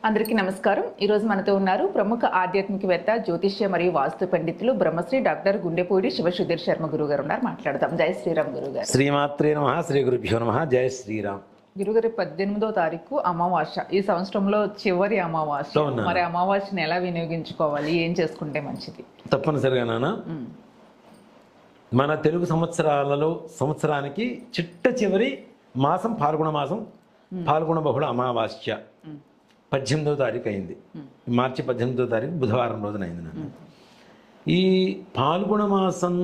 అందరికీ నమస్కారం. ఈరోజు మనతో ఉన్నారు ప్రముఖ ఆధ్యాత్మికవేత్త, జ్యోతిష్య మరియు వాస్తు పండితులు బ్రహ్మశ్రీ డాక్టర్ గుండెపూడి శివసుధీర్ శర్మ గురువు గారు ఉన్నారు. మాట్లాడదాం. జై శ్రీరామ్ గురుగారు. శ్రీమాత్రే నమః. శ్రీ గురుభ్యో నమః. జై శ్రీరామ్. గురుగారు, 18వ తారీఖు అమావాస్య, ఈ సంవత్సరంలో చివరి అమావాస్య. మరి అమావాస్యని ఎలా వినియోగించుకోవాలి, ఏం చేసుకుంటే మంచిది? తప్పనిసరిగా నాన్న, మన తెలుగు సంవత్సరాలలో సంవత్సరానికి చిట్ట చివరి మాసం పాల్గొన మాసం, పాల్గొన బహుళ అమావాస్య 18వ తారీఖు అయింది. మార్చి 18వ తారీఖు బుధవారం రోజున అయింది నాన్న. ఈ పాల్గొన మాసం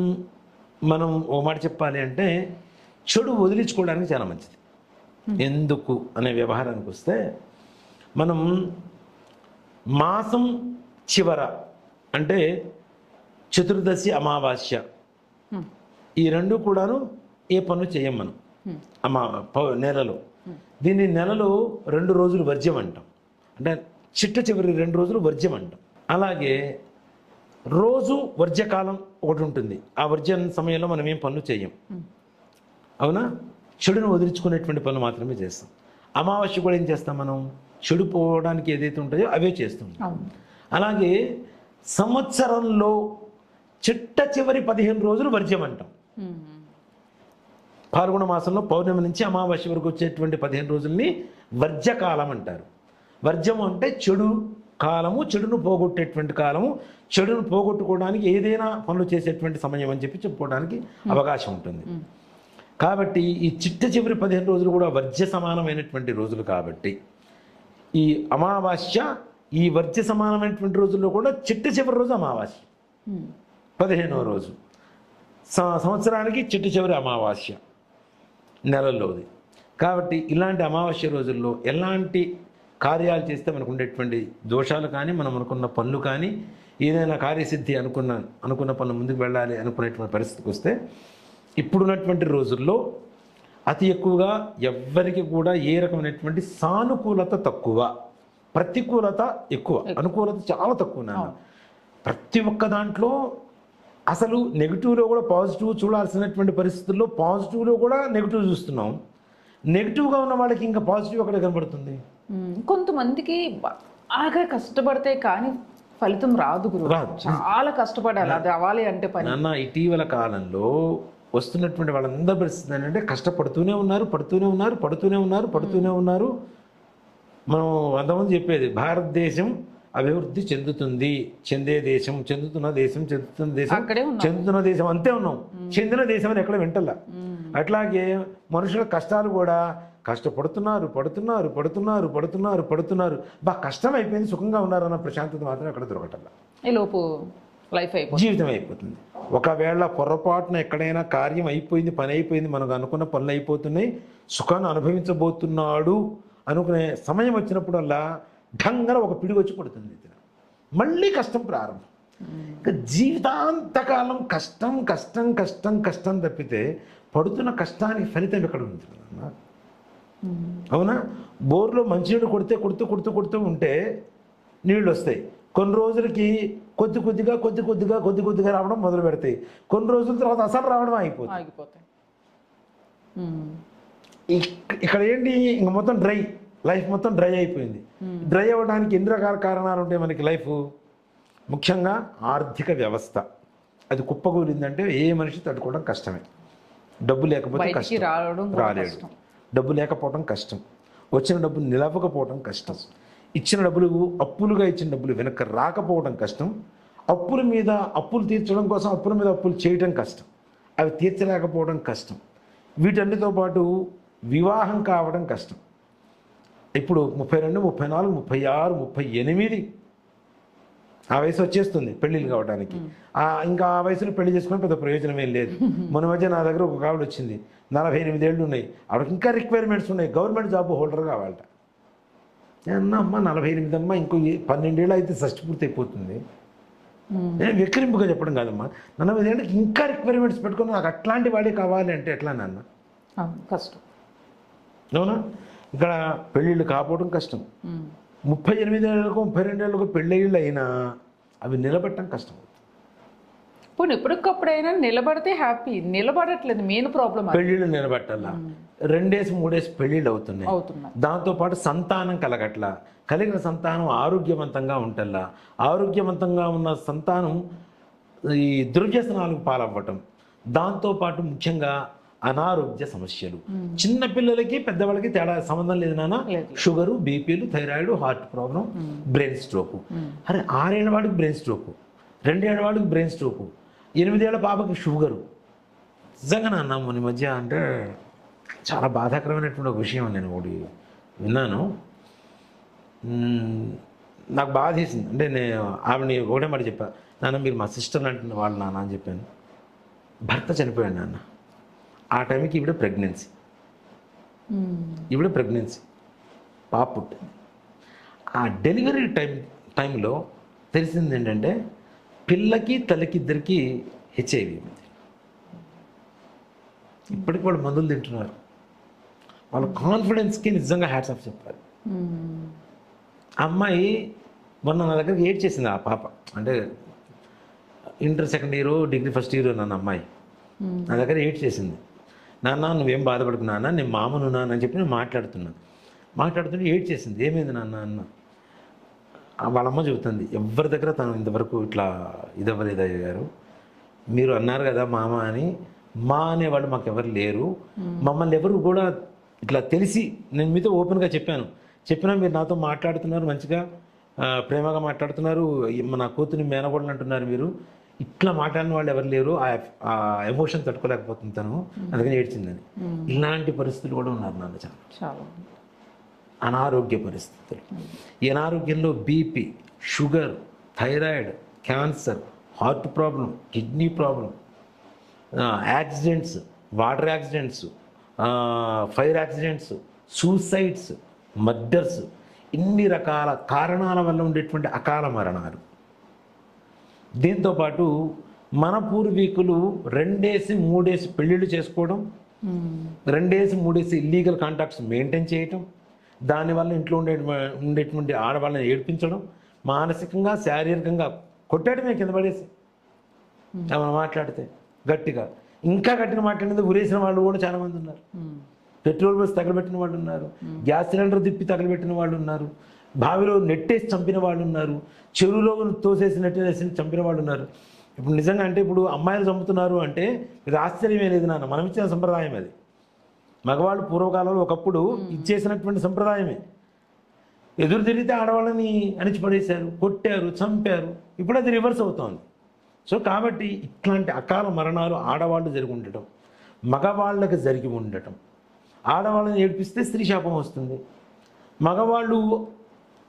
మనం ఓ మాట చెప్పాలి అంటే చెడు వదిలించుకోవడానికి చాలా మంచిది. ఎందుకు అనే వ్యవహారానికి వస్తే, మనం మాసం చివర అంటే చతుర్దశి అమావాస్య ఈ రెండు కూడాను ఏ పనులు చేయం మనం నెలలో. దీన్ని నెలలో 2 రోజులు వర్జ్యం అంటాం. అంటే చిట్ట చివరి 2 రోజులు వర్జ్యం అంటాం. అలాగే రోజు వర్జ్యకాలం ఒకటి ఉంటుంది. ఆ వర్జ్యం సమయంలో మనం ఏం పనులు చేయం. అవునా? చెడును వదిలించుకునేటువంటి పనులు మాత్రమే చేస్తాం. అమావాస్య కూడా ఏం చేస్తాం మనం? చెడు పోవడానికి ఏదైతే ఉంటాయో అవే చేస్తుంటాం. అలాగే సంవత్సరంలో చిట్ట చివరి 15 రోజులు వర్జ్యం అంటాం. పాల్గొన మాసంలో పౌర్ణమి నుంచి అమావాస్య వరకు వచ్చేటువంటి 15 రోజుల్ని వర్జ్యకాలం అంటారు. వర్జ్యం అంటే చెడు కాలము, చెడును పోగొట్టేటువంటి కాలము, చెడును పోగొట్టుకోవడానికి ఏదైనా పనులు చేసేటువంటి సమయం అని చెప్పి చెప్పుకోవడానికి అవకాశం ఉంటుంది. కాబట్టి ఈ చిట్ట చివరి 15 రోజులు కూడా వర్జ్య సమానమైనటువంటి రోజులు కాబట్టి ఈ అమావాస్య ఈ వర్జ్య సమానమైనటువంటి రోజుల్లో కూడా చిట్ట చివరి రోజు అమావాస్య 15వ రోజు. సంవత్సరానికి చిట్ట చివరి అమావాస్య నెలల్లోది. కాబట్టి ఇలాంటి అమావాస్య రోజుల్లో ఎలాంటి కార్యాలు చేస్తే మనకు ఉండేటువంటి దోషాలు కానీ, మనం అనుకున్న పనులు కానీ, ఏదైనా కార్యసిద్ధి అనుకున్న పనులు ముందుకు వెళ్ళాలి అనుకునేటువంటి పరిస్థితికి వస్తే, ఇప్పుడున్నటువంటి రోజుల్లో అతి ఎక్కువగా ఎవ్వరికి కూడా ఏ రకమైనటువంటి సానుకూలత తక్కువ, ప్రతికూలత ఎక్కువ, అనుకూలత చాలా తక్కువ నాన్న. ప్రతి ఒక్క దాంట్లో అసలు నెగిటివ్లో కూడా పాజిటివ్ చూడాల్సినటువంటి పరిస్థితుల్లో పాజిటివ్లో కూడా నెగిటివ్ చూస్తున్నాం. నెగిటివ్గా ఉన్న వాళ్ళకి ఇంకా పాజిటివ్ అక్కడ కనబడుతుంది. కొంతమందికి బాగా కష్టపడితే కానీ ఫలితం రాదు గురు. చాలా కష్టపడాలి, అది అవ్వాలి అంటే పని. నాన్న, ఇటీవల కాలంలో వస్తున్నటువంటి వాళ్ళందరి పరిస్థితి ఏంటంటే కష్టపడుతూనే ఉన్నారు, పడుతూనే ఉన్నారు, పడుతూనే ఉన్నారు, పడుతూనే ఉన్నారు. మనం అంతమంది చెప్పేది భారతదేశం అభివృద్ధి చెందుతుంది, చెందే దేశం, చెందుతున్న దేశం, చెందుతున్న దేశం, చెందుతున్న దేశం అంతే ఉన్నాం. చెందిన దేశం అని ఎక్కడ వింటల్లా. అట్లాగే మనుషుల కష్టాలు కూడా కష్టపడుతున్నారు, పడుతున్నారు, పడుతున్నారు, పడుతున్నారు, పడుతున్నారు. బాగా కష్టం అయిపోయింది, సుఖంగా ఉన్నారు అన్న ప్రశాంతత మాత్రం అక్కడ దొరకటల్లా. లోపు లైఫ్ అయిపోతుంది, జీవితం అయిపోతుంది. ఒకవేళ పొరపాటున ఎక్కడైనా కార్యం అయిపోయింది, పని అయిపోయింది, మనకు అనుకున్న పనులు అయిపోతున్నాయి, సుఖాన్ని అనుభవించబోతున్నాడు అనుకునే సమయం వచ్చినప్పుడల్లా ఢంగన ఒక పిడుగు వచ్చి పడుతుంది. మళ్ళీ కష్టం ప్రారంభం. ఇంకా జీవితాంతకాలం కష్టం కష్టం కష్టం కష్టం తప్పితే పడుతున్న కష్టానికి ఫలితం ఎక్కడ ఉంటుంది అన్న? అవునా? బోర్లో మంచినీళ్ళు కొడితే కొడుతూ కొడుతూ కొడుతూ ఉంటే నీళ్ళు వస్తాయి. కొన్ని రోజులకి కొద్ది కొద్దిగా కొద్ది కొద్దిగా కొద్ది కొద్దిగా రావడం మొదలు పెడతాయి. కొన్ని రోజుల తర్వాత అసలు రావడం ఆగిపోతాయి. ఇక్కడ ఏంటి, ఇంక మొత్తం డ్రై, లైఫ్ మొత్తం డ్రై అయిపోయింది. డ్రై అవ్వడానికి ఎన్ని రకాల కారణాలు ఉంటాయి మనకి లైఫ్. ముఖ్యంగా ఆర్థిక వ్యవస్థ అది కుప్పకూలిందంటే ఏ మనిషి తట్టుకోవడం కష్టమే. డబ్బు లేకపోతే కష్టం, రాలేడు. డబ్బు లేకపోవడం కష్టం, వచ్చిన డబ్బు నిలవకపోవడం కష్టం, ఇచ్చిన డబ్బులు అప్పులుగా ఇచ్చిన డబ్బులు వెనక్కి రాకపోవడం కష్టం, అప్పుల మీద అప్పులు తీర్చడం కోసం అప్పుల మీద అప్పులు చేయడం కష్టం, అవి తీర్చలేకపోవడం కష్టం. వీటన్నిటితో పాటు వివాహం కావడం కష్టం. ఇప్పుడు 32, 34, 36, 38 ఆ వయసు వచ్చేస్తుంది పెళ్ళిళ్ళు కావడానికి. ఇంకా ఆ వయసులో పెళ్లి చేసుకుని పెద్ద ప్రయోజనం ఏం లేదు. మొన్న మధ్య నా దగ్గర ఒక ఆవిడ వచ్చింది, 48 ఏళ్ళు ఉన్నాయి, ఆవిడకి ఇంకా రిక్వైర్మెంట్స్ ఉన్నాయి, గవర్నమెంట్ జాబ్ హోల్డర్ కావాలట. అమ్మ 48 అమ్మ, ఇంకో 12 ఏళ్ళు అయితే షష్టి పూర్తి అయిపోతుంది. నేను వెక్కిరింపుగా చెప్పడం కాదమ్మా, 40 ఏళ్ళకి ఇంకా రిక్వైర్మెంట్స్ పెట్టుకుని నాకు అట్లాంటి వాడే కావాలి అంటే ఎట్లా నాన్న? కష్టం. అవునా? ఇక్కడ పెళ్ళిళ్ళు కాకపోవడం కష్టం. 38 ఏళ్ళకు 32 ఏళ్ళకు పెళ్ళిళ్ళు అయినా అవి నిలబెట్టడం కష్టం. పోనీ ఎప్పటికప్పుడైనా నిలబడితే హ్యాపీ, నిలబడట్లేదు, మెయిన్ ప్రాబ్లం పెళ్ళిళ్ళు నిలబెట్టాలా, 2-3 పెళ్ళిళ్ళు అవుతున్నాయి. అవుతున్నాయి. దాంతోపాటు సంతానం కలగట్లా, కలిగిన సంతానం ఆరోగ్యవంతంగా ఉంటల్లా, ఆరోగ్యవంతంగా ఉన్న సంతానం ఈ దుర్వ్యసనాలకు పాలవ్వటం, దాంతోపాటు ముఖ్యంగా అనారోగ్య సమస్యలు. చిన్న పిల్లలకి పెద్దవాళ్ళకి తేడా సంబంధం లేదు నాన్న. షుగరు, బీపీలు, thyroid, heart problem, brain stroke. అరే 6 ఏళ్ల వాడికి బ్రెయిన్ స్ట్రోక్, 2 ఏళ్ల వాడికి బ్రెయిన్ స్ట్రోక్, 8 ఏళ్ల పాపకి షుగరు. నిజంగా నాన్న మొన్న మధ్య అంటే చాలా బాధాకరమైనటువంటి ఒక విషయం నేను ఒకటి విన్నాను. నాకు బాధ చేసింది. అంటే నేను ఆవిడని ఒకటే మాట చెప్పా, నాన్న మీరు మా సిస్టర్ అంటున్న వాళ్ళు నాన్న అని చెప్పాను. భర్త చనిపోయాడు నాన్న. ఆ టైంకి ఈవిడ ప్రెగ్నెన్సీ పాప పుట్టింది. ఆ డెలివరీ టైంలో తెలిసింది ఏంటంటే పిల్లకి తల్లికి ఇద్దరికి హెచ్ఐవి ఉంది. ఇప్పటికి వాళ్ళు మందులు తింటున్నారు. వాళ్ళ కాన్ఫిడెన్స్కి నిజంగా హ్యాట్స్ ఆఫ్ చెప్పాలి. అమ్మాయి మొన్న నా దగ్గరికి ఏడ్ చేసింది. ఆ పాప అంటే inter second year, degree first year నన్ను అమ్మాయి నా దగ్గర ఏడ్ చేసింది. నాన్న నువ్వేం బాధపడుకు నాన్న, నేను మామను నాన్న అని చెప్పి నేను మాట్లాడుతుంటే ఏడ్ చేసింది. ఏమైంది నాన్న అన్న. వాళ్ళమ్మ చెబుతుంది, ఎవరి దగ్గర తను ఇంతవరకు ఇట్లా ఇదవ్వలేదు అయ్య గారు, మీరు అన్నారు కదా మామ అని, మా అనేవాళ్ళు మాకు ఎవరు లేరు, మమ్మల్ని ఎవరు కూడా ఇట్లా తెలిసి, నేను మీతో ఓపెన్గా చెప్పినా మీరు నాతో మాట్లాడుతున్నారు, మంచిగా ప్రేమగా మాట్లాడుతున్నారు, నా కూతురిని మేనగోడలు అంటున్నారు, మీరు ఇట్లా మాట్లాడిన వాళ్ళు ఎవరు లేరు, ఆ ఎమోషన్ తట్టుకోలేకపోతుంది తను, అందుకని ఏడ్చిందని. ఇలాంటి పరిస్థితులు కూడా ఉన్నారు నాన్న చాలా. అనారోగ్య పరిస్థితులు. ఈ అనారోగ్యంలో BP, sugar, thyroid, cancer, heart problem, kidney problem, accidents, water accidents, fire accidents, suicides, murders, ఇన్ని రకాల కారణాల వల్ల ఉండేటువంటి అకాల మరణాలు. దీంతోపాటు మన పూర్వీకులు 2-3 పెళ్ళిళ్ళు చేసుకోవడం, 2-3 ఇల్లీగల్ కాంటాక్ట్స్ మెయింటైన్ చేయటం, దానివల్ల ఇంట్లో ఉండేటువంటి ఆడవాళ్ళని ఏడ్పించడం, మానసికంగా శారీరకంగా కొట్టడమే కింద పడేసి మనం మాట్లాడితే గట్టిగా, ఇంకా గట్టిగా మాట్లాడితే ఉరేసిన వాళ్ళు కూడా చాలామంది ఉన్నారు. పెట్రోల్ బస్ తగలబెట్టిన వాళ్ళు ఉన్నారు, గ్యాస్ సిలిండర్ తిప్పి తగలబెట్టిన వాళ్ళు ఉన్నారు, బావిలో నెట్టేసి చంపిన వాళ్ళు ఉన్నారు, చెరువులో తోసేసి నెట్టేసి చంపిన వాళ్ళు ఉన్నారు. ఇప్పుడు నిజంగా అంటే ఇప్పుడు అమ్మాయిలు చంపుతున్నారు అంటే ఇది ఆశ్చర్యమే లేదు నాన్న, మనం ఇచ్చిన సంప్రదాయం అది. మగవాళ్ళు పూర్వకాలంలో ఒకప్పుడు ఇచ్చేసినటువంటి సంప్రదాయమే. ఎదురు తిరిగితే ఆడవాళ్ళని అణిచిపడేశారు, కొట్టారు, చంపారు. ఇప్పుడు అది రివర్స్ అవుతోంది. సో కాబట్టి ఇట్లాంటి అకాల మరణాలు ఆడవాళ్ళు జరిగి ఉండటం, మగవాళ్ళకి జరిగి ఉండటం, ఆడవాళ్ళని ఏడిపిస్తే స్త్రీ శాపం వస్తుంది. మగవాళ్ళు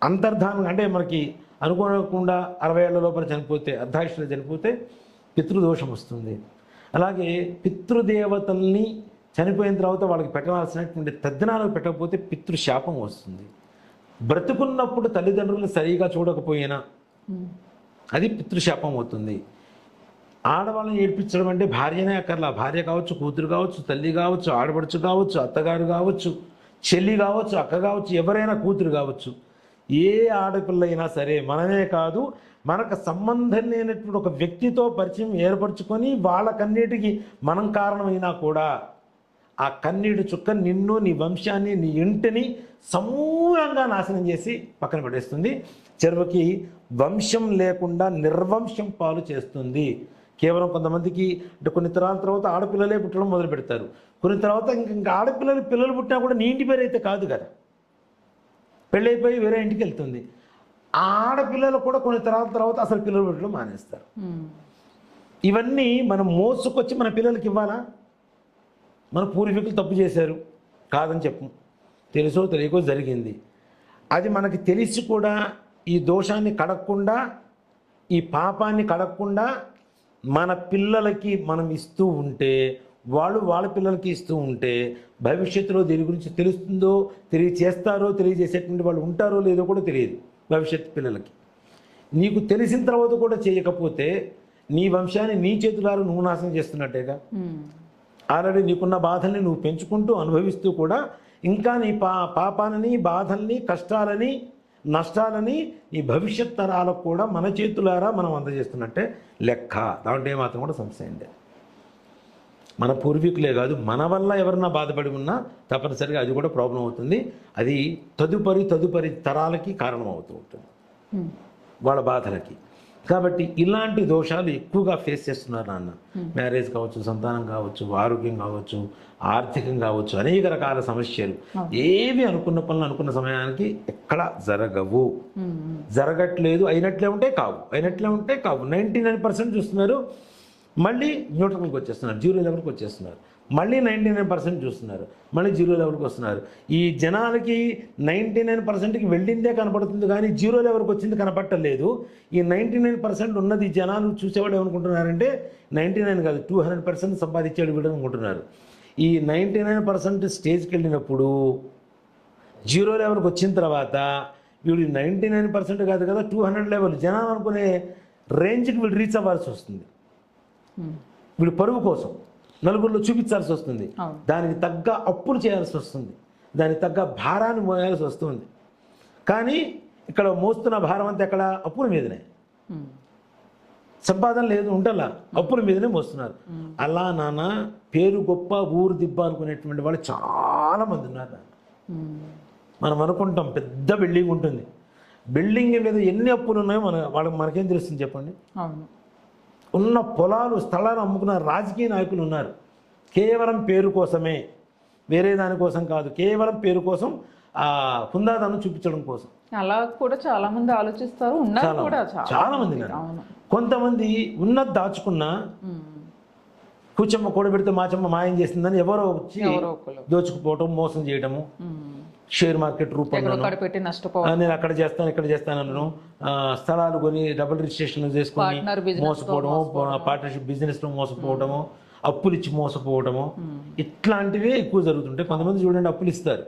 అంతర్ధానం అంటే మనకి అనుకోకుండా 60 ఏళ్ల లోపల చనిపోతే, అర్ధాయుష్లో చనిపోతే పితృదోషం వస్తుంది. అలాగే పితృదేవతల్ని చనిపోయిన తర్వాత వాళ్ళకి పెట్టాల్సినటువంటి తద్దినాలకు పెట్టకపోతే పితృశాపం వస్తుంది. బ్రతుకున్నప్పుడు తల్లిదండ్రులు సరిగా చూడకపోయినా అది పితృశాపం అవుతుంది. ఆడవాళ్ళని ఏడ్పించడం అంటే భార్యనే అక్కర్లా, భార్య కావచ్చు, కూతురు కావచ్చు, తల్లి కావచ్చు, ఆడపడుచు కావచ్చు, అత్తగారు కావచ్చు, చెల్లి కావచ్చు, అక్క కావచ్చు, ఎవరైనా కూతురు కావచ్చు, ఏ ఆడపిల్ల అయినా సరే మనమే కాదు, మనకు సంబంధం లేనటువంటి ఒక వ్యక్తితో పరిచయం ఏర్పరచుకొని వాళ్ళ కన్నీటికి మనం కారణమైనా కూడా ఆ కన్నీటి చుక్క నిన్ను, నీ వంశాన్ని, నీ ఇంటిని సమూలంగా నాశనం చేసి పక్కన పడేస్తుంది. చివరికి వంశం లేకుండా నిర్వంశం పాలు చేస్తుంది. కేవలం కొంతమందికి అంటే కొన్ని తరాల తర్వాత ఆడపిల్లలే పుట్టడం మొదలు పెడతారు. కొన్ని తర్వాత ఇంకా పిల్లలు పుట్టినా కూడా నీ ఇంటి పేరు అయితే కాదు కదా, పెళ్ళైపోయి వేరే ఇంటికి వెళ్తుంది. ఆ ఆడపిల్లలు కూడా కొన్ని తరాల తర్వాత అసలు పిల్లలు పుట్టడం మానేస్తారు. ఇవన్నీ మనం మోసుకొచ్చి మన పిల్లలకి ఇవ్వాలా? మన పూర్వీకులు తప్పు చేశారు కాదని చెప్పు, తెలుసో తెలియకో జరిగింది. అది మనకి తెలిసి కూడా ఈ దోషాన్ని కడగకుండా, ఈ పాపాన్ని కడగకుండా మన పిల్లలకి మనం ఇస్తూ ఉంటే, వాళ్ళు వాళ్ళ పిల్లలకి ఇస్తూ ఉంటే భవిష్యత్తులో దీని గురించి తెలుస్తుందో, తెలియచేస్తారో, తెలియజేసేటువంటి వాళ్ళు ఉంటారో లేదో కూడా తెలియదు భవిష్యత్తు పిల్లలకి. నీకు తెలిసిన తర్వాత కూడా చేయకపోతే నీ వంశాన్ని నీ చేతులారా నువ్వు నాశనం చేస్తున్నట్టేగా. ఆల్రెడీ నీకున్న బాధల్ని నువ్వు పెంచుకుంటూ అనుభవిస్తూ కూడా ఇంకా నీ పాపాలని, బాధల్ని, కష్టాలని నష్టాలని ఈ భవిష్యత్ తరాలకు కూడా మన చేతులారా మనం అందజేస్తున్నట్టే లెక్క. దాంట్లో ఏమాత్రం కూడా సమస్య ఏంటి. మన పూర్వీకులే కాదు, మన వల్ల ఎవరన్నా బాధపడి ఉన్నా తప్పనిసరిగా అది కూడా ప్రాబ్లం అవుతుంది. అది తదుపరి తరాలకి కారణం అవుతూ ఉంటుంది, వాళ్ళ బాధలకి. కాబట్టి ఇలాంటి దోషాలు ఎక్కువగా ఫేస్ చేస్తున్నారు నాన్న. మ్యారేజ్ కావచ్చు, సంతానం కావచ్చు, ఆరోగ్యం కావచ్చు, ఆర్థికం కావచ్చు, అనేక రకాల సమస్యలు. ఏవి అనుకున్న పనులు అనుకున్న సమయానికి ఎక్కడ జరగవు, జరగట్లేదు. అయినట్లే ఉంటే కావు, 99% చూస్తున్నారు, మళ్ళీ న్యూట్రల్కి వచ్చేస్తున్నారు, 0 లెవెల్కి వచ్చేస్తున్నారు. మళ్ళీ 99% చూస్తున్నారు, మళ్ళీ 0 లెవెల్కి వస్తున్నారు. ఈ జనాలకి 99%కి వెళ్ళిందే కనపడుతుంది, కానీ 0 లెవెల్కి వచ్చింది కనపడలేదు. ఈ 99% ఉన్నది జనాలు చూసేవాడు ఏమనుకుంటున్నారంటే 99 కాదు 200% సంపాదించాడు వీడు అనుకుంటున్నారు. ఈ 99% స్టేజ్కి వెళ్ళినప్పుడు 0 లెవెల్కి వచ్చిన తర్వాత వీడు 99% కాదు కదా 200 లెవెల్ జనాలు అనుకునే రేంజ్కి వీడు రీచ్ అవ్వాల్సి వస్తుంది. వీడు పరువు కోసం నలుగురిలో చూపించాల్సి వస్తుంది, దానికి తగ్గ అప్పులు చేయాల్సి వస్తుంది, దానికి తగ్గ భారాన్ని మోయాల్సి వస్తుంది. కానీ ఇక్కడ మోస్తున్న భారం అంతా ఎక్కడ అప్పుల మీదనే, సంపాదన లేదు ఉంటలా, అప్పుల మీదనే మోస్తున్నారు. అలా నాన్న పేరు గొప్ప ఊరు దిబ్బ అనుకునేటువంటి వాళ్ళు చాలామంది ఉన్నారు. మనం అనుకుంటాం పెద్ద బిల్డింగ్ ఉంటుంది, బిల్డింగ్ మీద ఎన్ని అప్పులు ఉన్నాయో మనకేం తెలుస్తుంది చెప్పండి. ఉన్న పొలాలు స్థలాలు అమ్ముకున్న రాజకీయ నాయకులు ఉన్నారు, కేవలం పేరు కోసమే, వేరే దానికోసం కాదు, కేవలం పేరు కోసం, ఆ హుందాదనం చూపించడం కోసం. అలా కూడా చాలా మంది ఆలోచిస్తారు, చాలా మంది. కొంతమంది ఉన్నది దాచుకున్నా కూచమ్మ కూడబెడితే మాచమ్మ మాయం చేసిందని ఎవరో వచ్చి దోచుకుపోవటం, మోసం చేయటము, షేర్ మార్కెట్ రూపంలో నేను అక్కడ చేస్తాను ఇక్కడ చేస్తాను, స్థలాలు కొని డబుల్ రిజిస్ట్రేషన్ చేసుకొని మోసపోవడము, పార్ట్నర్షిప్ బిజినెస్లో మోసపోవడము, అప్పులు ఇచ్చి మోసపోవడము, ఇట్లాంటివే ఎక్కువ జరుగుతుంటాయి. కొంతమంది చూడండి అప్పులు ఇస్తారు,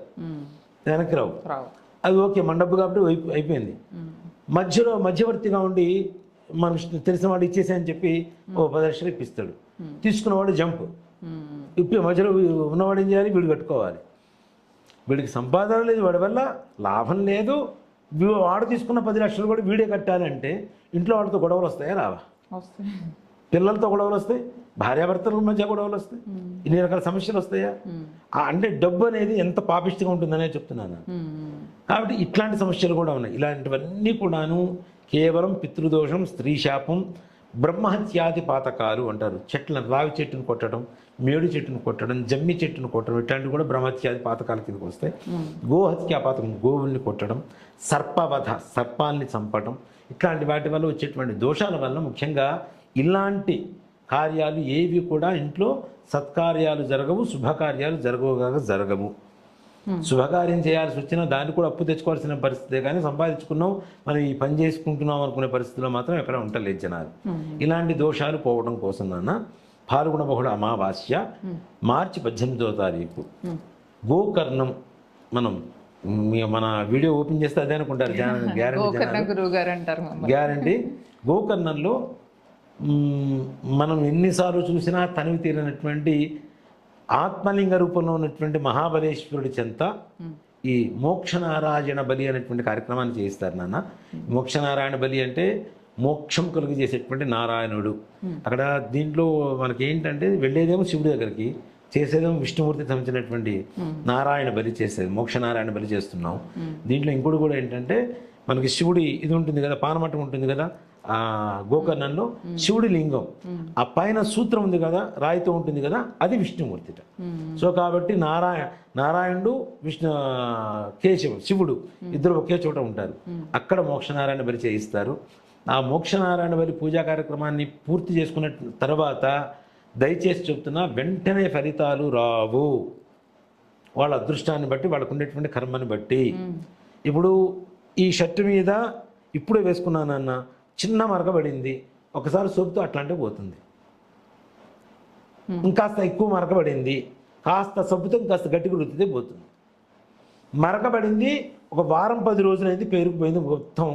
వెనక్కి రావు, అది ఓకే మన డబ్బు కాబట్టి అయిపోయింది. మధ్యవర్తిగా ఉండి మనకు తెలిసిన వాడు ఇచ్చేసాయని చెప్పి 10 లక్షలు ఇప్పిస్తాడు, తీసుకున్నవాడు జంప్ ఇప్పి మధ్యలో ఉన్నవాడు ఏం చేయాలి, వీడు కట్టుకోవాలి. వీడికి సంపాదన లేదు, వాడి వల్ల లాభం లేదు, వాడు తీసుకున్న 10 లక్షలు కూడా వీడే కట్టాలంటే ఇంట్లో వాడితో గొడవలు వస్తాయా, రావా? పిల్లలతో గొడవలు వస్తాయి, భార్యాభర్తల మధ్య గొడవలు వస్తాయి, ఇన్ని రకాల సమస్యలు వస్తాయా? అంటే డబ్బు అనేది ఎంత పాపిష్టిగా ఉంటుందనే చెప్తున్నాను. కాబట్టి ఇట్లాంటి సమస్యలు కూడా ఉన్నాయి. ఇలాంటివన్నీ కూడాను కేవలం పితృదోషం, స్త్రీ శాపం, బ్రహ్మహత్యాది పాతకాలు అంటారు. రావి చెట్టును కొట్టడం, మేడు చెట్టును కొట్టడం, జమ్మి చెట్టును కొట్టడం, ఇట్లాంటివి కూడా బ్రహ్మహత్యాది పాతకాల కిందకు వస్తాయి. గోహత్యా పాతకం, గోవుల్ని కొట్టడం, సర్పవధ, సర్పాల్ని చంపడం, ఇట్లాంటి వాటి వల్ల వచ్చేటువంటి దోషాల వల్ల ముఖ్యంగా ఇలాంటి కార్యాలు ఏవి కూడా ఇంట్లో సత్కార్యాలు జరగవు, శుభకార్యాలు జరగవు. శుభకార్యం చేయాల్సి వచ్చినా దాన్ని కూడా అప్పు తెచ్చుకోవాల్సిన పరిస్థితే, కానీ సంపాదించుకున్నాం మనం ఈ పని చేసుకుంటున్నాం అనుకునే పరిస్థితిలో మాత్రం ఎక్కడ ఉండలేదు జనాలు. ఇలాంటి దోషాలు పోవడం కోసం నాన్న పాల్గొన బహుళ అమావాస్య మార్చి 18వ తారీఖు గోకర్ణం, మనం మన వీడియో ఓపెన్ చేస్తే అదే అనుకుంటారు గ్యారంటీ. గోకర్ణంలో మనం ఎన్నిసార్లు చూసినా తనివి తీరినటువంటి ఆత్మలింగ రూపంలో ఉన్నటువంటి మహాబలేశ్వరుడి చెంత ఈ మోక్షనారాయణ బలి అనేటువంటి కార్యక్రమాన్ని చేయిస్తారు నాన్న. మోక్షనారాయణ బలి అంటే మోక్షం కలుగు చేసేటువంటి నారాయణుడు. అక్కడ దీంట్లో మనకి ఏంటంటే వెళ్ళేదేమో శివుడి దగ్గరికి, చేసేదేమో విష్ణుమూర్తికి సంబంధించినటువంటి నారాయణ బలి చేసేది, మోక్షనారాయణ బలి చేస్తున్నాం. దీంట్లో ఇంకోటి కూడా ఏంటంటే మనకి శివుడి ఇది ఉంటుంది కదా, పానమట్టం ఉంటుంది కదా గోకర్ణంలో, శివుడి లింగం ఆ పైన సూత్రం ఉంది కదా, రాయితో ఉంటుంది కదా, అది విష్ణుమూర్తిట. సో కాబట్టి నారాయణుడు శివుడు ఇద్దరు ఒకే చోట ఉంటారు. అక్కడ మోక్షనారాయణ బలి చేయిస్తారు. ఆ మోక్షనారాయణ బలి పూజా కార్యక్రమాన్ని పూర్తి చేసుకున్న తర్వాత దయచేసి చెప్తున్నా, వెంటనే ఫలితాలు రావు. వాళ్ళ అదృష్టాన్ని బట్టి, వాళ్ళకు ఉండేటువంటి కర్మని బట్టి. ఇప్పుడు ఈ షర్టు మీద ఇప్పుడే వేసుకున్నానన్న చిన్న మరక పడింది, ఒకసారి సోపుతో అట్లాంటి పోతుంది. ఇంకాస్త ఎక్కువ మరక పడింది, కాస్త సబ్బుతో ఇంకాస్త గట్టిగా రుద్దితే పోతుంది. మరక పడింది, ఒక వారం 10 రోజులైంది, పేరుకుపోయింది, మొత్తం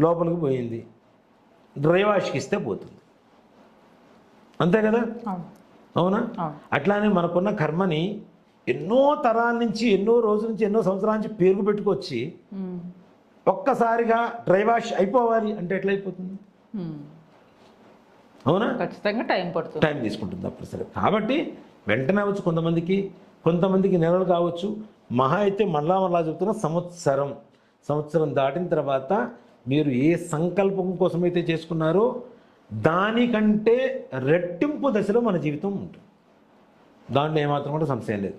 లోపలికి పోయింది, డ్రై వాష్కి ఇస్తే పోతుంది. అంతే కదా, అవునా? అట్లానే మనకున్న కర్మని ఎన్నో తరాల నుంచి, ఎన్నో రోజుల నుంచి, ఎన్నో సంవత్సరాల నుంచి పేరుకు పెట్టుకొచ్చి ఒక్కసారిగా డ్రై వాష్ అయిపోవాలి అంటే ఎట్లయిపోతుంది? అవునా? ఖచ్చితంగా టైం పడుతుంది, టైం తీసుకుంటుంది తప్పనిసరి. కాబట్టి వెంటనే అవచ్చు కొంతమందికి నెలలు కావచ్చు, మహా అయితే మళ్ళా చెప్తున్నా సంవత్సరం దాటిన తర్వాత మీరు ఏ సంకల్పం కోసమైతే చేసుకున్నారో దానికంటే రెట్టింపు దశలో మన జీవితం ఉంటుంది. దాంట్లో ఏమాత్రం కూడా సంశయం లేదు.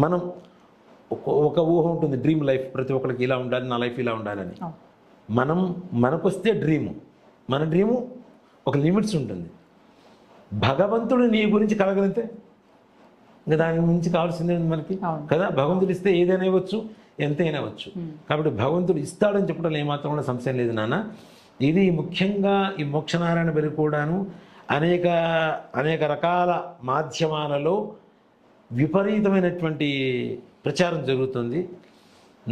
మనం ఒక ఊహ ఉంటుంది, డ్రీమ్ లైఫ్, ప్రతి ఒక్కరికి ఇలా ఉండాలి, నా లైఫ్ ఇలా ఉండాలని. మనకొస్తే మన డ్రీము ఒక లిమిట్స్ ఉంటుంది. భగవంతుడు నీ గురించి కలగలిగితే ఇంకా దాని గురించి కావాల్సిందే మనకి కదా. భగవంతుడు ఇస్తే ఏదైనా ఇవ్వచ్చు, ఎంతైనా ఇవ్వచ్చు. కాబట్టి భగవంతుడు ఇస్తాడని చెప్పడం ఏమాత్రం కూడా సంశయం లేదు నాన్న. ఇది ముఖ్యంగా ఈ మోక్షనారాయణ బలి కూడాను అనేక రకాల మాధ్యమాలలో విపరీతమైనటువంటి ప్రచారం జరుగుతుంది.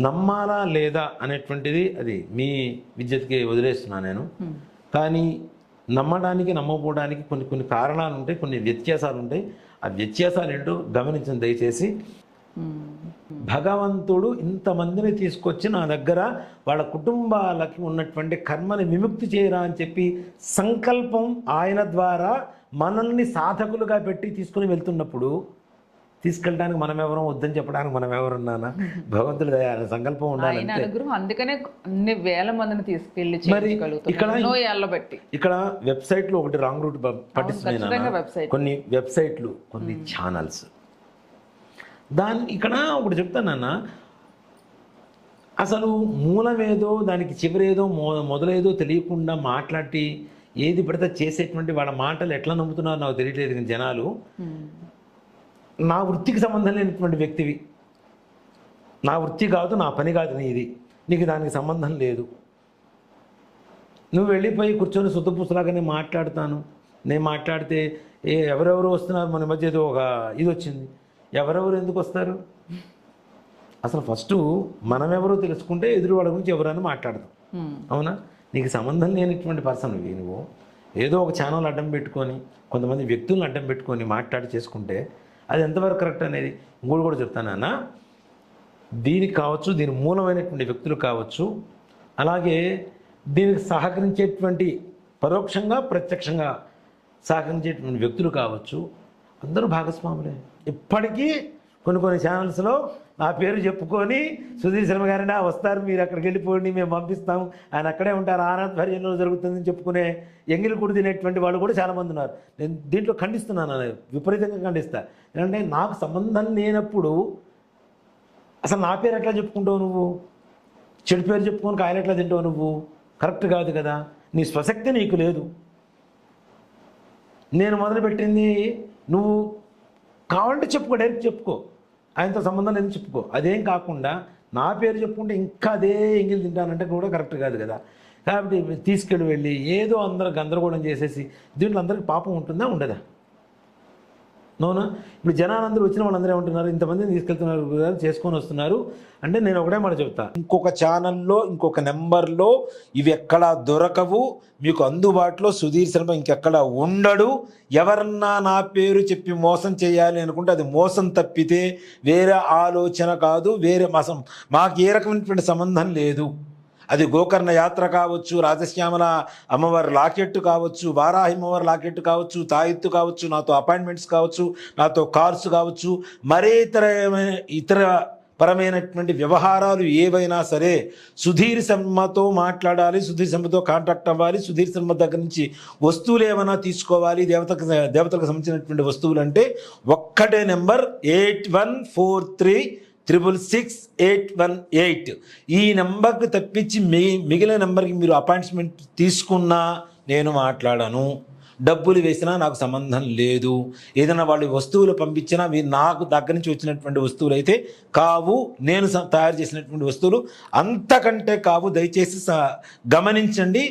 నమ్మాలా లేదా అనేటువంటిది అది మీ విద్యకి వదిలేస్తున్నాను నేను. కానీ నమ్మడానికి నమ్మకపోవడానికి కొన్ని కారణాలు ఉంటాయి, కొన్ని వ్యత్యాసాలు ఉంటాయి. ఆ వ్యత్యాసాలు ఏంటో గమనించండి దయచేసి. భగవంతుడు ఇంతమందిని తీసుకొచ్చి నా దగ్గర వాళ్ళ కుటుంబాలకి ఉన్నటువంటి కర్మని విముక్తి చేయరా అని చెప్పి సంకల్పం ఆయన ద్వారా మనల్ని సాధకులుగా పెట్టి తీసుకుని వెళ్తున్నప్పుడు తీసుకెళ్ళడానికి మనం ఎవరం, వద్దని చెప్పడానికి మనం ఎవరున్నానా? భగవంతుడి దయ సంకల్పం ఉండాలి. అందుకనే అన్ని వేల మందిని తీసుకెళ్ళి ఇక్కడ వెబ్సైట్లు ఒకటి రాంగ్ రూట్ పట్టిస్తున్నాయి. కొన్ని వెబ్సైట్లు, కొన్ని ఛానల్స్. ఇక్కడ ఒకటి చెప్తానన్న, అసలు మూలమేదో దానికి చివరేదో మొదలేదో తెలియకుండా మాట్లాడి ఏది పడితే చేసేటువంటి వాళ్ళ మాటలు ఎట్లా నమ్ముతున్నారో నాకు తెలియట్లేదు. కానీ జనాలు నా వృత్తికి సంబంధం లేనటువంటి వ్యక్తివి, నా వృత్తి కాదు, నా పని కాదు నీది, నీకు దానికి సంబంధం లేదు, నువ్వు వెళ్ళిపోయి కూర్చొని సుత్తపూసలాగానే మాట్లాడతాను, నేను మాట్లాడితే ఎవరెవరు వస్తున్నారు, మన మధ్య ఏదో ఒక ఇది వచ్చింది, ఎవరెవరు ఎందుకు వస్తారు? అసలు ఫస్ట్ మనమెవరో తెలుసుకుంటే ఎదురు వాళ్ళ గురించి ఎవరైనా మాట్లాడతాం. అవునా? నీకు సంబంధం లేనటువంటి పర్సన్ నువ్వు ఏదో ఒక ఛానల్ అడ్డం పెట్టుకొని కొంతమంది వ్యక్తులను అడ్డం పెట్టుకొని మాట్లాడి చేసుకుంటే అది ఎంతవరకు కరెక్ట్ అనేది ఇంకోటి కూడా చెప్తానన్న. దీనికి కావచ్చు, దీని మూలమైనటువంటి వ్యక్తులు కావచ్చు, అలాగే దీనికి సహకరించేటువంటి పరోక్షంగా ప్రత్యక్షంగా సహకరించేటువంటి వ్యక్తులు కావచ్చు, అందరూ భాగస్వాములే. ఇప్పటికీ కొన్ని ఛానల్స్లో నా పేరు చెప్పుకొని సుధీర్ శర్మ గారిని వస్తారు, మీరు అక్కడికి వెళ్ళిపోండి, మేము పంపిస్తాం, ఆయన అక్కడే ఉంటారు, ఆరాధ్వర్యంలో జరుగుతుందని చెప్పుకునే ఎంగిలి కుడి తినేటువంటి వాళ్ళు కూడా చాలామంది ఉన్నారు. నేను దీంట్లో ఖండిస్తున్నాను, విపరీతంగా ఖండిస్తా. ఎందుకంటే నాకు సంబంధం లేనప్పుడు అసలు నా పేరు ఎట్లా చెప్పుకుంటావు నువ్వు? చెడు పేరు చెప్పుకొని కాయలు ఎట్లా తింటావు నువ్వు? కరెక్ట్ కాదు కదా. నీ స్వశక్తి నీకు లేదు. నేను మొదలుపెట్టింది నువ్వు కావాలంటే చెప్పుకో, డైరెక్ట్ చెప్పుకో, ఆయనతో సంబంధం లేదని చెప్పుకో. అదేం కాకుండా నా పేరు చెప్పుకుంటే ఇంకా అదే ఎంగిల్ తింటానంటే కూడా కరెక్ట్ కాదు కదా. కాబట్టి వెళ్ళి ఏదో అందరూ గందరగోళం చేసేసి దీంట్లో అందరికి పాపం ఉంటుందా, ఉండదా? నోనా? ఇప్పుడు జనాలందరూ వచ్చిన వాళ్ళందరూ ఏమంటున్నారు, ఇంతమందిని తీసుకెళ్తున్నారు కదా, చేసుకొని వస్తున్నారు అంటే నేను ఒకటే మాట చెప్తా, ఇంకొక ఛానల్లో ఇంకొక నెంబర్లో ఇవి ఎక్కడా దొరకవు, మీకు అందుబాటులో సుధీర్ శర్మ ఇంకెక్కడ ఉండడు. ఎవరన్నా నా పేరు చెప్పి మోసం చేయాలి అనుకుంటే అది మోసం తప్పితే వేరే ఆలోచన కాదు, వేరే మాకు ఏ రకమైనటువంటి సంబంధం లేదు. అది గోకర్ణ యాత్ర కావచ్చు, రాజశ్యామల అమ్మవారి లాకెట్టు కావచ్చు, వారాహి అమ్మవారి లాకెట్టు కావచ్చు, తాయెత్తు కావచ్చు, నాతో అపాయింట్మెంట్స్ కావచ్చు, నాతో కార్స్ కావచ్చు, మరే ఇతర పరమైనటువంటి వ్యవహారాలు ఏవైనా సరే సుధీర్ శర్మతో మాట్లాడాలి, సుధీర్ శర్మతో కాంటాక్ట్ అవ్వాలి, సుధీర్ శర్మ దగ్గర నుంచి వస్తువులు ఏమైనా తీసుకోవాలి, దేవతలకు సంబంధించినటువంటి వస్తువులు అంటే ఒక్కటే నెంబర్ 8143666818. ఈ నెంబర్కి తప్పించి మిగిలిన నెంబర్కి మీరు అపాయింట్మెంట్ తీసుకున్నా నేను మాట్లాడను, డబ్బులు వేసినా నాకు సంబంధం లేదు. ఏదైనా వాళ్ళు వస్తువులు పంపించినా నాకు దగ్గర నుంచి వచ్చినటువంటి వస్తువులు అయితే కావు, నేను తయారు చేసినటువంటి వస్తువులు అంతకంటే కావు. దయచేసి గమనించండి.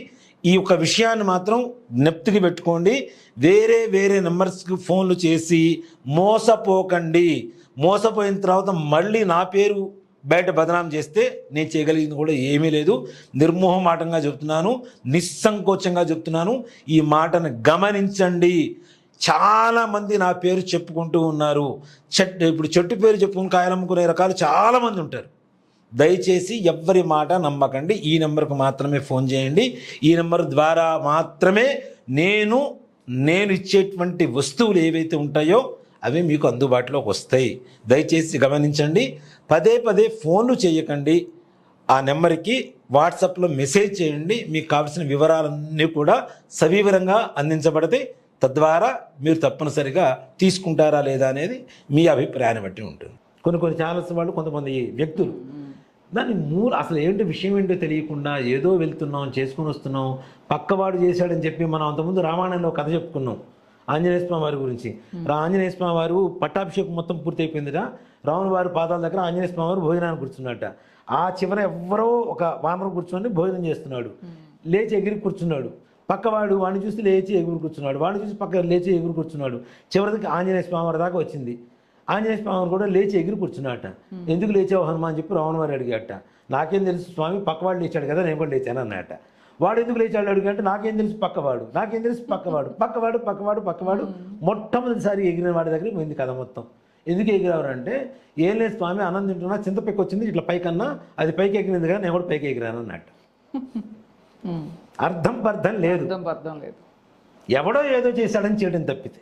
ఈ యొక్క విషయాన్ని మాత్రం జ్ఞప్తికి పెట్టుకోండి. వేరే నెంబర్స్కి ఫోన్లు చేసి మోసపోకండి. మోసపోయిన తర్వాత మళ్ళీ నా పేరు బయట బదనాం చేస్తే నేను చేయగలిగింది కూడా ఏమీ లేదు. నిర్మోహమాటంగా చెప్తున్నాను, నిస్సంకోచంగా చెప్తున్నాను. ఈ మాటను గమనించండి. చాలామంది నా పేరు చెప్పుకుంటూ ఉన్నారు. ఇప్పుడు చెట్టు పేరు చెప్పుకుని కాయలమ్ముకునే రకాలు చాలామంది ఉంటారు. దయచేసి ఎవ్వరి మాట నమ్మకండి. ఈ నెంబర్కు మాత్రమే ఫోన్ చేయండి. ఈ నెంబర్ ద్వారా మాత్రమే నేను ఇచ్చేటువంటి వస్తువులు ఏవైతే ఉంటాయో అవి మీకు అందుబాటులోకి వస్తాయి. దయచేసి గమనించండి. పదే పదే ఫోన్లు చేయకండి. ఆ నెంబర్కి వాట్సాప్లో మెసేజ్ చేయండి. మీకు కావాల్సిన వివరాలన్నీ కూడా సవివరంగా అందించబడతాయి. తద్వారా మీరు తప్పనిసరిగా తీసుకుంటారా లేదా అనేది మీ అభిప్రాయాన్ని బట్టి ఉంటుంది. కొన్ని ఛానల్స్ వాళ్ళు, కొంతమంది వ్యక్తులు దాన్ని అసలు ఏంటో విషయం ఏంటో తెలియకుండా ఏదో వెళ్తున్నాం, చేసుకుని వస్తున్నాం, పక్కవాడు చేశాడని చెప్పి మనం అంతకుముందు రామాయణంలో కథ చెప్పుకున్నాం ఆంజనేయ స్వామి వారి గురించి. ఆంజనేయ స్వామి వారు పట్టాభిషేకం మొత్తం పూర్తి అయిపోయిందిట. రాముని వారి పాదాల దగ్గర ఆంజనేయ స్వామి వారు భోజనానికి కూర్చున్నట్ట. ఆ చివర ఎవ్వరో ఒక వానరం కూర్చొని భోజనం చేస్తున్నాడు. లేచి ఎగిరి కూర్చున్నాడు. పక్కవాడు వాడిని చూసి లేచి ఎగురు కూర్చున్నాడు. వాడిని చూసి పక్క లేచి ఎగురు కూర్చున్నాడు. చివరికి ఆంజనేయ స్వామి వారి దాకా వచ్చింది. ఆంజనేయ స్వామి కూడా లేచి ఎగిరి కూర్చున్నాట. ఎందుకు లేచావు హనుమాన్ అని చెప్పి రావణ వారు అడిగాట. నాకేం తెలుసు స్వామి, పక్కవాడు లేచాడు కదా, నేను కూడా లేచాను అన్నట. వాడు ఎందుకు లేచాడు అడిగాట. నాకేం తెలుసు పక్కవాడు, నాకేం తెలుసు పక్కవాడు మొట్టమొదటిసారి ఎగిరిన వాడి దగ్గర పోయింది కథ మొత్తం. ఎందుకు ఎగిరారంటే, ఏం లేదు స్వామి, అన్నం తింటున్నా, చింతపెక్కి వచ్చింది ఇట్లా పైకన్నా, అది పైకి ఎగిరింది కదా, నేను కూడా పైకి ఎగిరాను అన్నట్టు. అర్థం లేదు. ఎవడో ఏదో చేశాడని చేయడం తప్పితే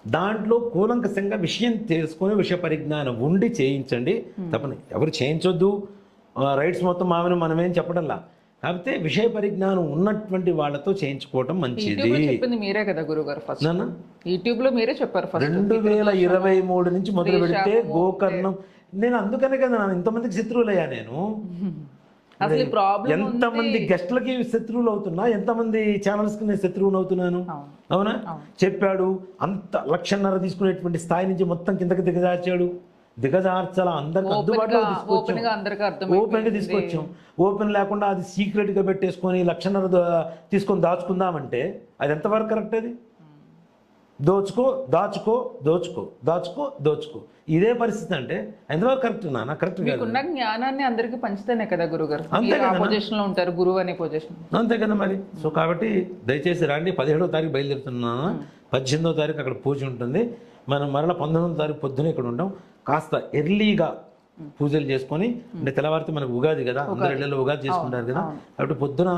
దాంట్లో కూలంకషంగా విషయం తెలుసుకొని విషయ పరిజ్ఞానం ఉండి చేయించండి. తప్పని ఎవరు చేయించొద్దు, రైట్స్ మొత్తం మామని మనమేం చెప్పడంలా. కాకపోతే విషయ పరిజ్ఞానం ఉన్నటువంటి వాళ్ళతో చేయించుకోవటం మంచిది. మీరే కదా గురుగారు ఫస్ట్ యూట్యూబ్ లో మీరే చెప్పారు 2023 నుంచి మొదలు పెడితే గోకర్ణం. నేను అందుకనే కదా ఇంతమందికి శత్రువులయ్యా. నేను ఎంతమంది గెస్ట్లకి శత్రువులు అవుతున్నా, ఎంతమంది ఛానల్స్కి నేను శత్రువులు అవుతున్నాను. అవునా? చెప్పాడు అంత 1,50,000 తీసుకునేటువంటి స్థాయి నుంచి మొత్తం కిందకి దిగజార్చాల అందరికి అందుబాటులో ఓపెన్గా తీసుకొచ్చాం. ఓపెన్ లేకుండా అది సీక్రెట్గా పెట్టేసుకొని 1,50,000 తీసుకొని దాచుకుందామంటే అది ఎంతవరకు కరెక్ట్? అది దోచుకో ఇదే పరిస్థితి అంటే ఎంతవరకు కరెక్ట్? నాన్న కరెక్ట్ ఉన్న జ్ఞానాన్ని అందరికీ పంచుతానే కదా గురుగారు. అంతే కదా, పొజిషన్ లో ఉంటారు గురువు అనే పొజిషన్. అంతే కదా మరి. సో కాబట్టి దయచేసి రండి. 17వ తారీఖు బయలుదేరుతున్నాను. 18వ తారీఖు అక్కడ పూజ ఉంటుంది. మనం మరలా 19వ తారీఖు పొద్దున ఇక్కడ ఉంటాం. కాస్త ఎర్లీగా పూజలు చేసుకొని, అంటే తెల్లవారితే మనకు ఉగాది కదా, అందరి ఇళ్లలో ఉగాది చేసుకుంటారు కదా, కాబట్టి పొద్దున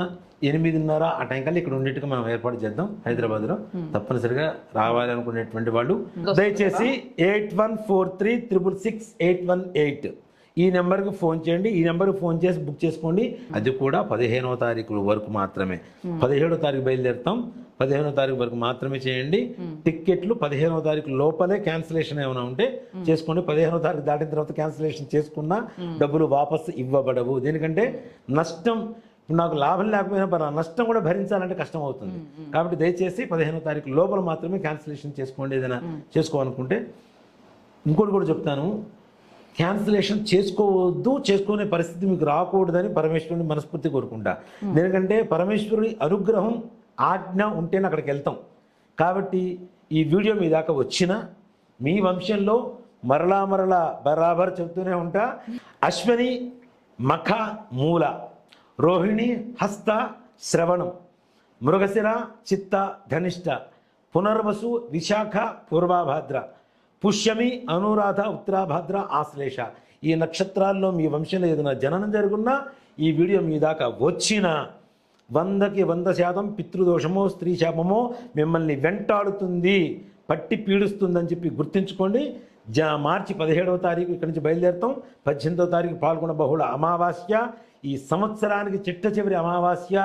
8:30 ఆ టైం కల్లా ఇక్కడ ఉండేట్టుగా మనం ఏర్పాటు చేద్దాం హైదరాబాద్లో. తప్పనిసరిగా రావాలి అనుకునేటువంటి వాళ్ళు దయచేసి 8143666818 ఈ నెంబర్కి ఫోన్ చేయండి. ఈ నెంబర్కి ఫోన్ చేసి బుక్ చేసుకోండి. అది కూడా 15వ తారీఖు వరకు మాత్రమే. 17వ తారీఖు బయలుదేరుతాం. 15వ తారీఖు వరకు మాత్రమే చేయండి. టిక్కెట్లు 15వ తారీఖు లోపలే క్యాన్సిలేషన్ ఏమైనా ఉంటే చేసుకోండి. 15వ తారీఖు దాటిన తర్వాత క్యాన్సిలేషన్ చేసుకున్నా డబ్బులు వాపసు ఇవ్వబడవు. దేనికంటే నష్టం, నాకు లాభం లేకపోయినా పర్వాలేదు, నష్టం కూడా భరించాలంటే కష్టం అవుతుంది. కాబట్టి దయచేసి 15వ తారీఖు లోపల మాత్రమే క్యాన్సిలేషన్ చేసుకోండి. ఏదైనా చేసుకోవాలనుకుంటే ఇంకోటి కూడా చెప్తాను, క్యాన్సిలేషన్ చేసుకునే పరిస్థితి మీకు రాకూడదని పరమేశ్వరుని మనస్ఫూర్తి కోరుకుంటా. ఎందుకంటే పరమేశ్వరుని అనుగ్రహం ఆజ్ఞ ఉంటేనే అక్కడికి వెళ్తాం. కాబట్టి ఈ వీడియో మీ దాకా వచ్చిన మీ వంశంలో మరలా బరాబర్ చెప్తూనే ఉంటా. అశ్వని మఖ మూల, రోహిణి హస్త శ్రవణం, మృగశిర చిత్త ధనిష్ట, పునర్వసు విశాఖ పూర్వభాద్ర, పుష్యమి అనురాధ ఉత్తరాభాద్ర ఆశ్లేష. ఈ నక్షత్రాల్లో మీ వంశంలో ఏదైనా జననం జరుగున్నా ఈ వీడియో మీ దాకా వచ్చిన 100కి 100% పితృదోషమో స్త్రీ శాపమో మిమ్మల్ని వెంటాడుతుంది, పట్టి పీడిస్తుందని చెప్పి గుర్తుంచుకోండి. మార్చి 17వ తారీఖు ఇక్కడి నుంచి బయలుదేరుతాం. 18వ తారీఖు పాల్గొన బహుళ అమావాస్య. ఈ సంవత్సరానికి చిట్ట చివరి అమావాస్య.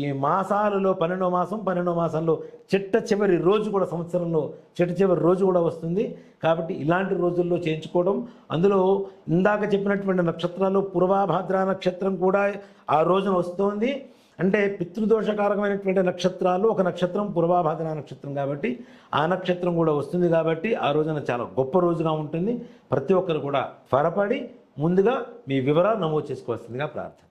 ఈ మాసాలలో 12వ మాసంలో చిట్ట చివరి రోజు కూడా, సంవత్సరంలో చిట్ట చివరి రోజు కూడా వస్తుంది. కాబట్టి ఇలాంటి రోజుల్లో చేయించుకోవడం, అందులో ఇందాక చెప్పినటువంటి నక్షత్రాలు పూర్వభాద్ర నక్షత్రం కూడా ఆ రోజున వస్తుంది. అంటే పితృదోషకారకమైనటువంటి నక్షత్రాలు ఒక నక్షత్రం పూర్వభాద్ర నక్షత్రం, కాబట్టి ఆ నక్షత్రం కూడా వస్తుంది. కాబట్టి ఆ రోజున చాలా గొప్ప రోజుగా ఉంటుంది. ప్రతి ఒక్కరు కూడా త్వరపడి ముందుగా మీ వివరాలు నమోదు చేసుకోవాల్సిందిగా ప్రార్థన.